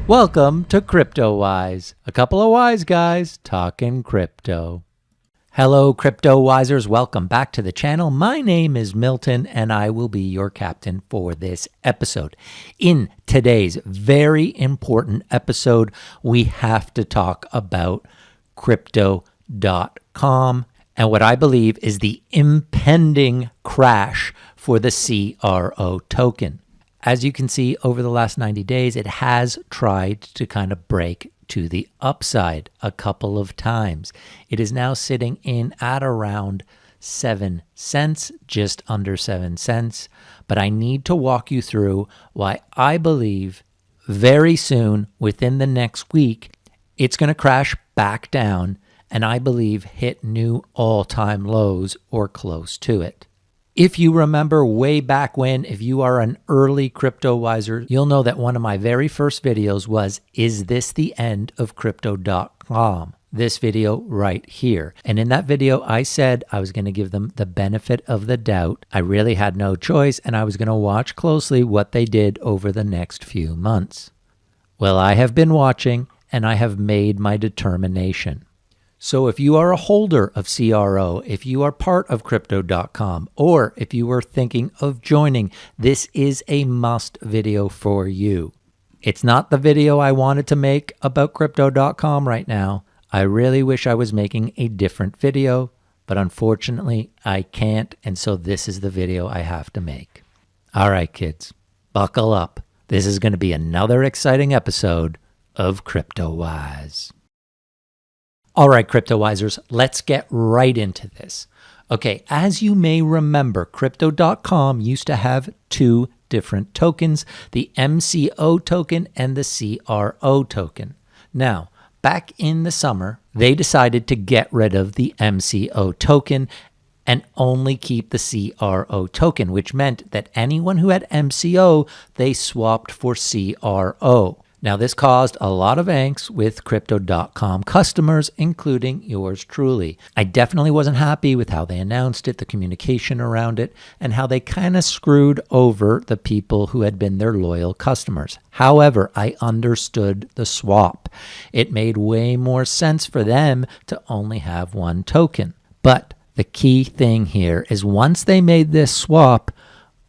Welcome to CryptoWise, a couple of wise guys talking crypto. Hello, CryptoWisers. Welcome back to the channel. My name is Milton, and I will be your captain for this episode. In today's very important episode, we have to talk about Crypto.com and what I believe is the impending crash for the CRO token. As you can see, over the last 90 days, it has tried to kind of break to the upside a couple of times. It is now sitting in at around 7 cents, just under 7 cents. But I need to walk you through why I believe very soon, within the next week, it's going to crash back down and I believe hit new all-time lows or close to it. If you remember way back when, if you are an early CryptoWiser, you'll know that one of my very first videos was, is this the end of Crypto.com? This video right here. And in that video, I said I was going to give them the benefit of the doubt. I really had no choice, and I was going to watch closely what they did over the next few months. Well, I have been watching, and I have made my determination. So if you are a holder of CRO, if you are part of Crypto.com, or if you are thinking of joining, this is a must video for you. It's not the video I wanted to make about Crypto.com right now. I really wish I was making a different video, but unfortunately I can't, and so this is the video I have to make. All right, kids, buckle up. This is going to be another exciting episode of CryptoWise. All right, CryptoWisers, let's get right into this. Okay, as you may remember, Crypto.com used to have two different tokens, the MCO token and the CRO token. Now, back in the summer, they decided to get rid of the MCO token and only keep the CRO token, which meant that anyone who had MCO, they swapped for CRO. Now, this caused a lot of angst with Crypto.com customers, including yours truly. I definitely wasn't happy with how they announced it, the communication around it, and how they kind of screwed over the people who had been their loyal customers. However, I understood the swap. It made way more sense for them to only have one token. But the key thing here is once they made this swap,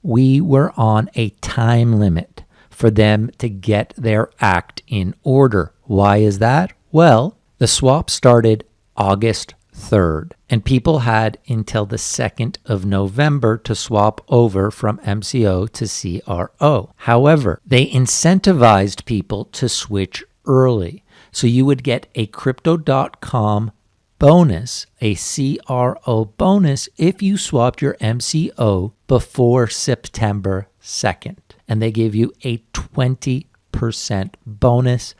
we were on a time limit for them to get their act in order. Why is that? Well, the swap started August 3rd, and people had until the 2nd of November to swap over from MCO to CRO. However, they incentivized people to switch early. So you would get a Crypto.com bonus, a CRO bonus, if you swapped your MCO before September 2nd. And they gave you a 20% bonus.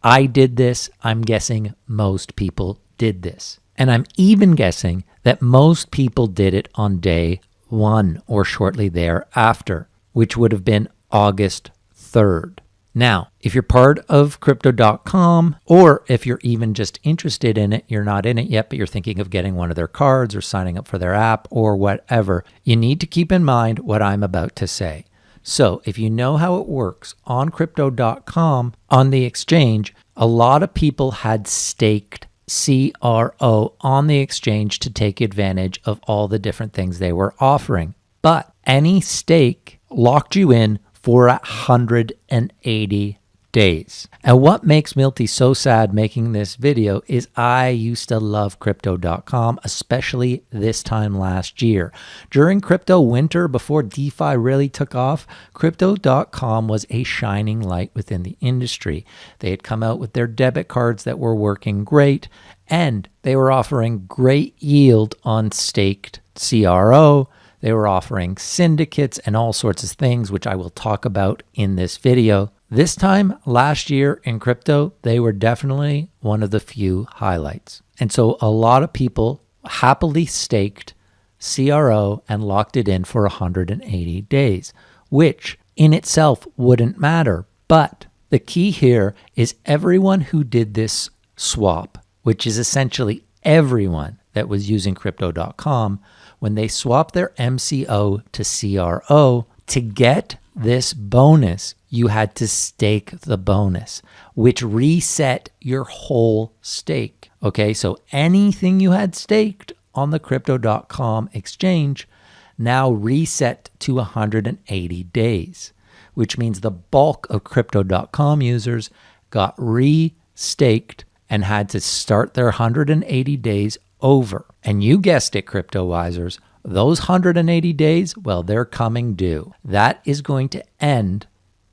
I did this. I'm guessing most people did this. And I'm even guessing that most people did it on day 1 or shortly thereafter, which would have been August 3rd. Now, if you're part of Crypto.com, or if you're even just interested in it, you're not in it yet, but you're thinking of getting one of their cards or signing up for their app or whatever, you need to keep in mind what I'm about to say. So if you know how it works on Crypto.com, on the exchange, a lot of people had staked CRO on the exchange to take advantage of all the different things they were offering. But any stake locked you in for 180 days. And what makes Milty so sad making this video is I used to love Crypto.com, especially this time last year. During crypto winter, before DeFi really took off, Crypto.com was a shining light within the industry. They had come out with their debit cards that were working great, and they were offering great yield on staked CRO. They were offering syndicates and all sorts of things, which I will talk about in this video. This time last year in crypto, they were definitely one of the few highlights. And so a lot of people happily staked CRO and locked it in for 180 days, which in itself wouldn't matter. But the key here is everyone who did this swap, which is essentially everyone that was using Crypto.com, when they swapped their MCO to CRO, to get this bonus, you had to stake the bonus, which reset your whole stake. Okay, so anything you had staked on the Crypto.com exchange now reset to 180 days, which means the bulk of Crypto.com users got re-staked and had to start their 180 days over. And you guessed it, CryptoWisers, those 180 days, well, they're coming due. That is going to end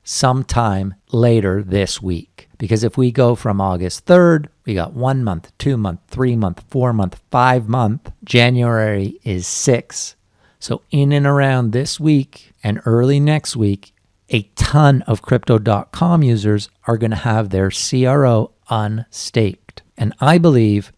sometime later this week. Because if we go from August 3rd, we got 1 month, 2 month, 3 month, 4 month, 5 month. January is 6. So in and around this week and early next week, a ton of Crypto.com users are going to have their CRO unstaked. And I believe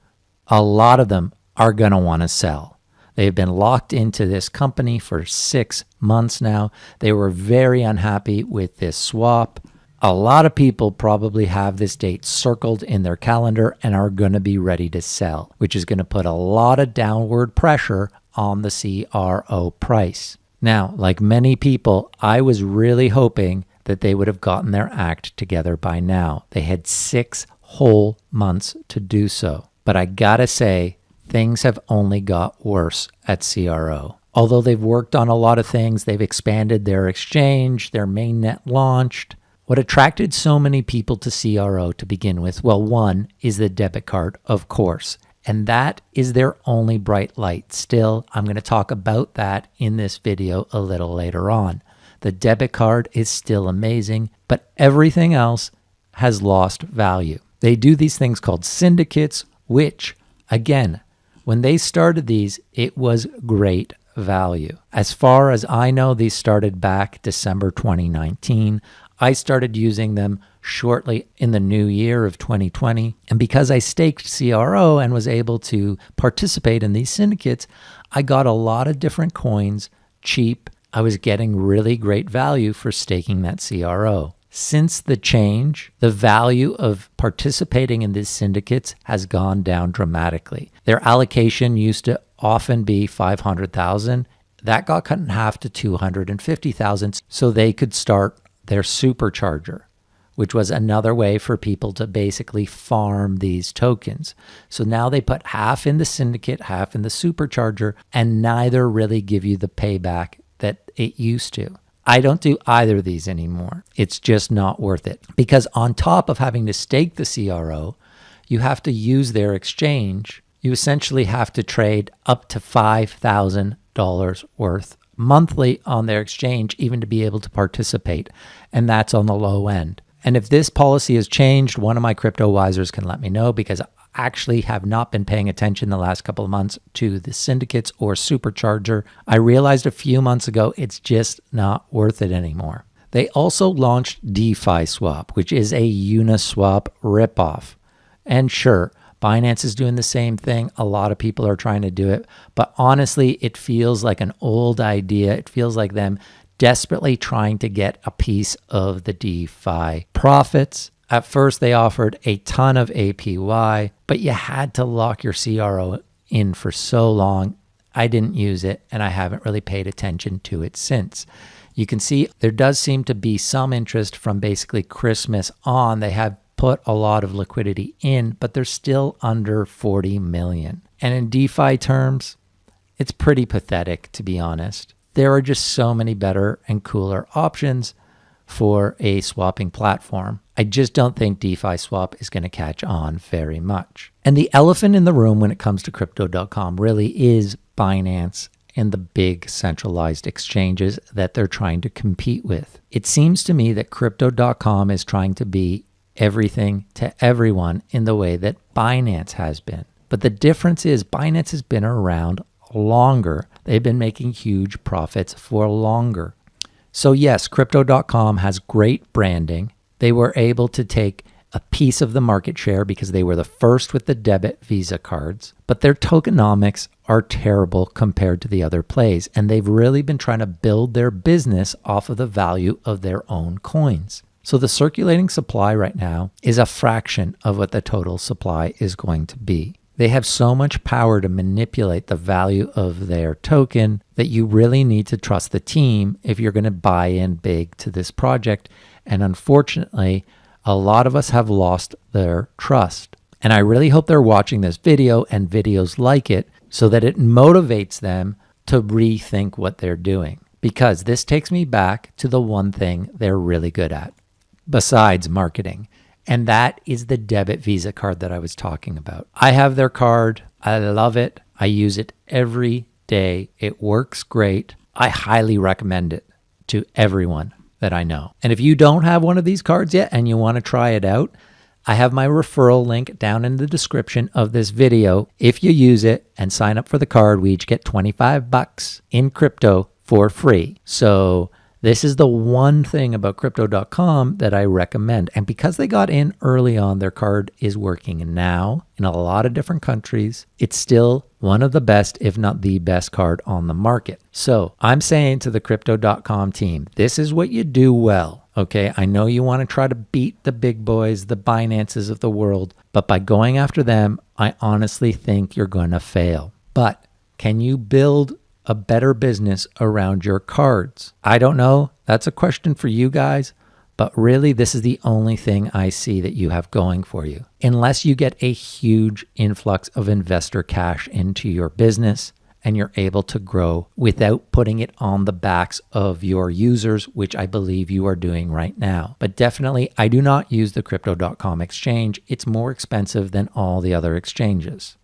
a lot of them are going to want to sell. They've been locked into this company for 6 months now. They were very unhappy with this swap. A lot of people probably have this date circled in their calendar and are going to be ready to sell, which is going to put a lot of downward pressure on the CRO price. Now, like many people, I was really hoping that they would have gotten their act together by now. They had 6 whole months to do so. But I gotta say, things have only got worse at CRO. Although they've worked on a lot of things, they've expanded their exchange, their mainnet launched. What attracted so many people to CRO to begin with? Well, one is the debit card, of course. And that is their only bright light. Still, I'm going to talk about that in this video a little later on. The debit card is still amazing, but everything else has lost value. They do these things called syndicates, which, again, when they started these, it was great value. As far as I know, these started back December 2019. I started using them shortly in the new year of 2020. And because I staked CRO and was able to participate in these syndicates, I got a lot of different coins cheap. I was getting really great value for staking that CRO. Since the change, the value of participating in these syndicates has gone down dramatically. Their allocation used to often be 500,000. That got cut in half to 250,000 so they could start their supercharger, which was another way for people to basically farm these tokens. So now they put half in the syndicate, half in the supercharger, and neither really give you the payback that it used to. I don't do either of these anymore. It's just not worth it. Because on top of having to stake the CRO, you have to use their exchange. You essentially have to trade up to $5,000 worth monthly on their exchange even to be able to participate. And that's on the low end. And if this policy has changed, one of my CryptoWisers can let me know, because I actually have not been paying attention the last couple of months to the syndicates or supercharger. I realized a few months ago it's just not worth it anymore. They also launched DeFi Swap, which is a Uniswap ripoff. And sure, Binance is doing the same thing. A lot of people are trying to do it. But honestly, it feels like an old idea. It feels like them desperately trying to get a piece of the DeFi profits. At first, they offered a ton of APY, but you had to lock your CRO in for so long. I didn't use it, and I haven't really paid attention to it since. You can see there does seem to be some interest from basically Christmas on. They have put a lot of liquidity in, but they're still under 40 million. And in DeFi terms, it's pretty pathetic, to be honest. There are just so many better and cooler options for a swapping platform. I just don't think DeFi Swap is going to catch on very much. And the elephant in the room when it comes to Crypto.com really is Binance and the big centralized exchanges that they're trying to compete with. It seems to me that Crypto.com is trying to be everything to everyone in the way that Binance has been. But the difference is Binance has been around longer. They've been making huge profits for longer. So yes, Crypto.com has great branding. They were able to take a piece of the market share because they were the first with the debit Visa cards, but their tokenomics are terrible compared to the other plays, and they've really been trying to build their business off of the value of their own coins. So the circulating supply right now is a fraction of what the total supply is going to be. They have so much power to manipulate the value of their token that you really need to trust the team if you're going to buy in big to this project. And unfortunately, a lot of us have lost their trust. And I really hope they're watching this video and videos like it so that it motivates them to rethink what they're doing. Because this takes me back to the one thing they're really good at, besides marketing. And that is the debit Visa card that I was talking about. I have their card. I love it. I use it every day. It works great. I highly recommend it to everyone that I know. And if you don't have one of these cards yet and you want to try it out, I have my referral link down in the description of this video. If you use it and sign up for the card, we each get $25 in crypto for free. So this is the one thing about Crypto.com that I recommend. And because they got in early on, their card is working now in a lot of different countries. It's still one of the best, if not the best card on the market. So I'm saying to the Crypto.com team, this is what you do well. Okay, I know you want to try to beat the big boys, the Binances of the world, but by going after them, I honestly think you're going to fail. But can you build a better business around your cards? I don't know. That's a question for you guys. But really, this is the only thing I see that you have going for you. Unless you get a huge influx of investor cash into your business and you're able to grow without putting it on the backs of your users, which I believe you are doing right now. But definitely, I do not use the Crypto.com exchange. It's more expensive than all the other exchanges.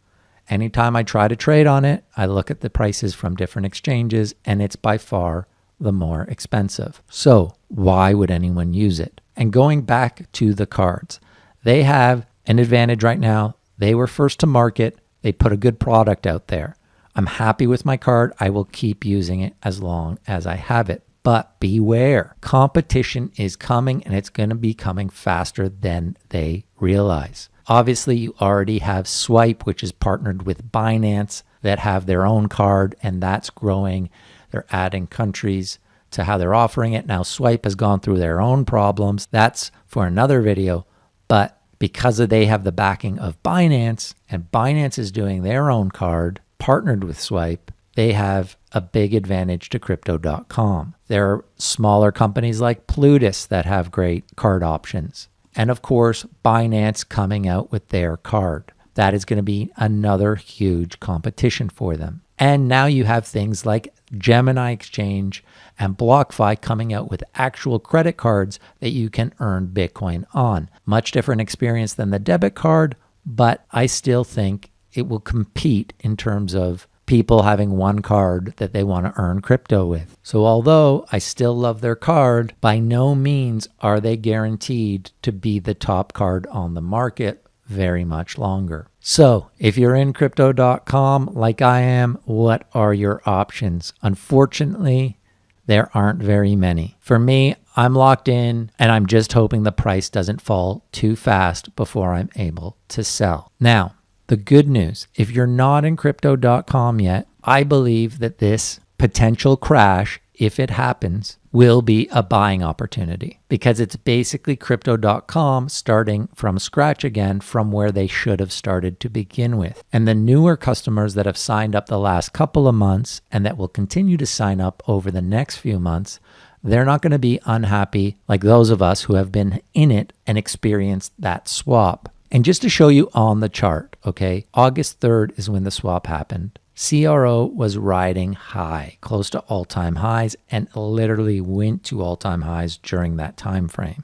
Anytime I try to trade on it, I look at the prices from different exchanges, and it's by far the more expensive. So why would anyone use it? And going back to the cards, they have an advantage right now. They were first to market. They put a good product out there. I'm happy with my card. I will keep using it as long as I have it. But beware, competition is coming, and it's going to be coming faster than they realize. Obviously, you already have Swipe, which is partnered with Binance, that have their own card, and that's growing. They're adding countries to how they're offering it. Now, Swipe has gone through their own problems. That's for another video. But because they have the backing of Binance, and Binance is doing their own card, partnered with Swipe, they have a big advantage to Crypto.com. There are smaller companies like Plutus that have great card options. And of course, Binance coming out with their card. That is going to be another huge competition for them. And now you have things like Gemini Exchange and BlockFi coming out with actual credit cards that you can earn Bitcoin on. Much different experience than the debit card, but I still think it will compete in terms of people having one card that they want to earn crypto with. So although I still love their card, by no means are they guaranteed to be the top card on the market very much longer. So if you're in Crypto.com like I am, what are your options? Unfortunately, there aren't very many. For me, I'm locked in, and I'm just hoping the price doesn't fall too fast before I'm able to sell. Now, the good news, if you're not in Crypto.com yet, I believe that this potential crash, if it happens, will be a buying opportunity because it's basically Crypto.com starting from scratch again from where they should have started to begin with. And the newer customers that have signed up the last couple of months and that will continue to sign up over the next few months, they're not going to be unhappy like those of us who have been in it and experienced that swap. And just to show you on the chart, okay, August 3rd is when the swap happened. CRO was riding high, close to all-time highs, and literally went to all-time highs during that time frame.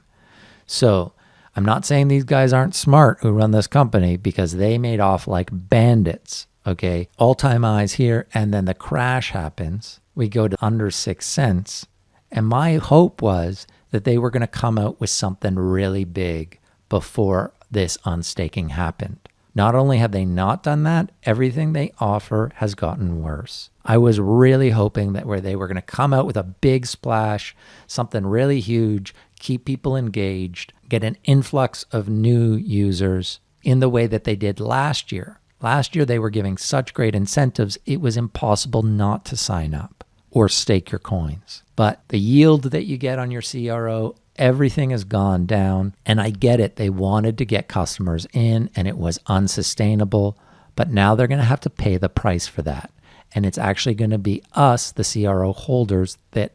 So I'm not saying these guys aren't smart who run this company because they made off like bandits, okay? All-time highs here, and then the crash happens. We go to under 6 cents. And my hope was that they were going to come out with something really big before this unstaking happened. Not only have they not done that, everything they offer has gotten worse. I was really hoping that where they were going to come out with a big splash, something really huge, keep people engaged, get an influx of new users in the way that they did last year. Last year, they were giving such great incentives, it was impossible not to sign up or stake your coins. But the yield that you get on your CRO, everything has gone down, and I get it. They wanted to get customers in, and it was unsustainable. But now they're going to have to pay the price for that. And it's actually going to be us, the CRO holders, that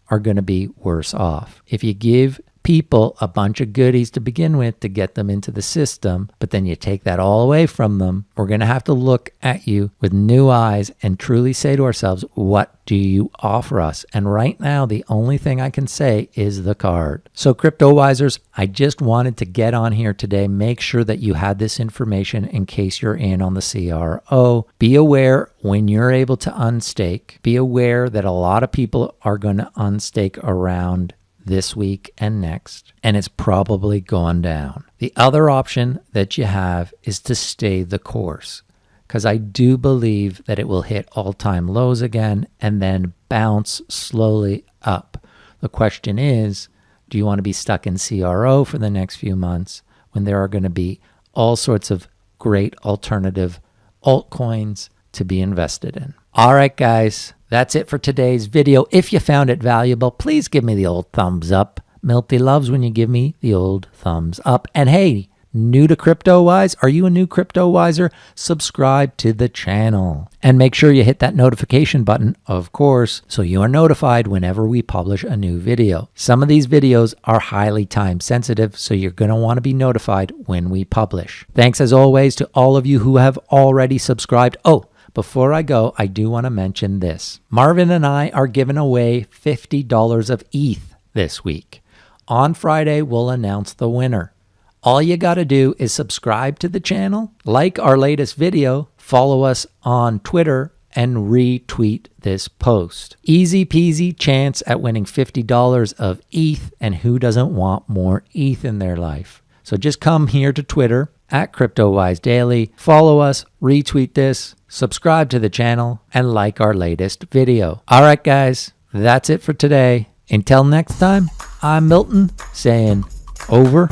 are going to be worse off. If you give people a bunch of goodies to begin with to get them into the system, but then you take that all away from them, we're going to have to look at you with new eyes and truly say to ourselves, what do you offer us? And right now, the only thing I can say is the card. So CryptoWisers, I just wanted to get on here today, make sure that you had this information in case you're in on the CRO. Be aware when you're able to unstake. Be aware that a lot of people are going to unstake around this week and next, and it's probably gone down. The other option that you have is to stay the course, because I do believe that it will hit all-time lows again and then bounce slowly up. The question is, do you want to be stuck in CRO for the next few months when there are going to be all sorts of great alternative altcoins to be invested in? All right, guys. That's it for today's video. If you found it valuable, please give me the old thumbs up. Milty loves when you give me the old thumbs up. And hey, new to CryptoWise, are you a new CryptoWiser? Subscribe to the channel. And make sure you hit that notification button, of course, so you are notified whenever we publish a new video. Some of these videos are highly time sensitive, so you're going to want to be notified when we publish. Thanks as always to all of you who have already subscribed. Oh, before I go, I do want to mention this. Marvin and I are giving away $50 of ETH this week. On Friday, we'll announce the winner. All you got to do is subscribe to the channel, like our latest video, follow us on Twitter, and retweet this post. Easy peasy chance at winning $50 of ETH, and who doesn't want more ETH in their life? So just come here to Twitter at CryptoWise Daily, follow us, retweet this, subscribe to the channel, and like our latest video. All right, guys, that's it for today. Until next time, I'm Milton saying over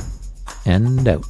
and out.